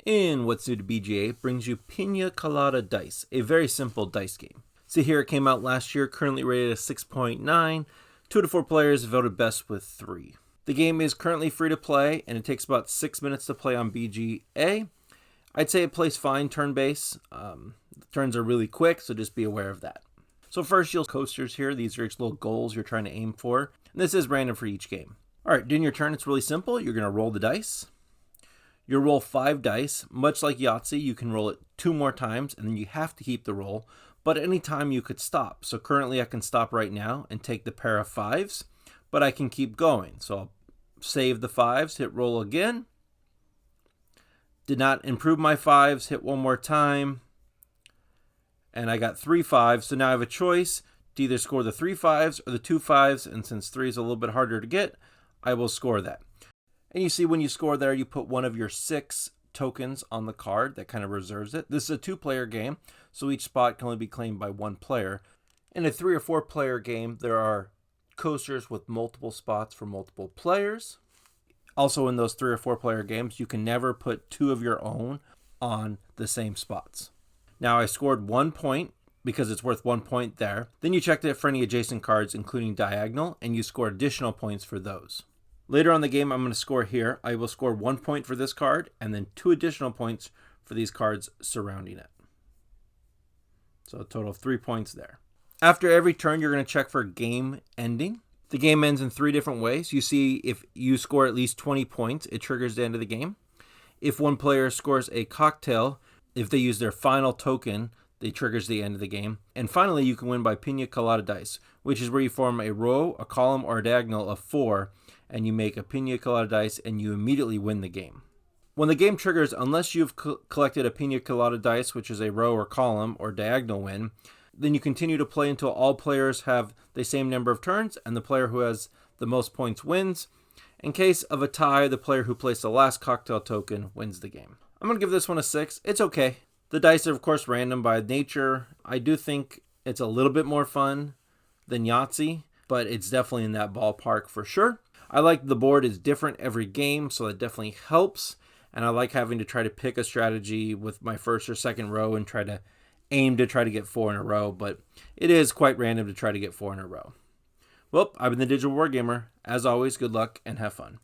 In What's New to BGA brings you Piña Coladice, a very simple dice game. See here, it came out last year, currently rated at 6.9. 2 to 4 players voted best with 3. The game is currently free to play, and it takes about 6 minutes to play on BGA. I'd say it plays fine turn-based. The turns are really quick, so just be aware of that. So first, you'll coasters here. These are each little goals you're trying to aim for. And this is random for each game. All right, during your turn, it's really simple. You're going to roll the dice. You'll roll 5 dice. Much like Yahtzee, you can roll it 2 more times, and then you have to keep the roll. But at any time, you could stop. So currently, I can stop right now and take the pair of 5s, but I can keep going. So I'll save the 5s, hit roll again. Did not improve my 5s, hit one more time. And I got 3 5s, so now I have a choice to either score the 3 5s or the 2 5s, and since 3 is a little bit harder to get, I will score that. And you see when you score there, you put one of your 6 tokens on the card. That kind of reserves it. This is a 2-player game, so each spot can only be claimed by 1 player. In a 3 or 4-player game, there are coasters with multiple spots for multiple players. Also in those 3 or 4-player games, you can never put 2 of your own on the same spots. Now I scored 1 point because it's worth 1 point there. Then you checked it for any adjacent cards, including diagonal, and you score additional points for those. Later on the game, I'm going to score here. I will score 1 point for this card and then 2 additional points for these cards surrounding it. So a total of 3 points there. After every turn, you're going to check for game ending. The game ends in 3 different ways. You see if you score at least 20 points, it triggers the end of the game. If one player scores a cocktail, if they use their final token, it triggers the end of the game. And finally, you can win by Piña Coladice, which is where you form a row, a column, or a diagonal of 4, and you make a Piña Coladice, and you immediately win the game. When the game triggers, unless you've collected a Piña Coladice, which is a row or column or diagonal win, then you continue to play until all players have the same number of turns, and the player who has the most points wins. In case of a tie, the player who placed the last cocktail token wins the game. I'm going to give this one a 6. It's okay. The dice are, of course, random by nature. I do think it's a little bit more fun than Yahtzee, but it's definitely in that ballpark for sure. I like the board is different every game, so that definitely helps. And I like having to try to pick a strategy with my first or second row and try to aim to try to get 4 in a row, but it is quite random to try to get 4 in a row. Well, I've been the Digital Wargamer. As always, good luck and have fun.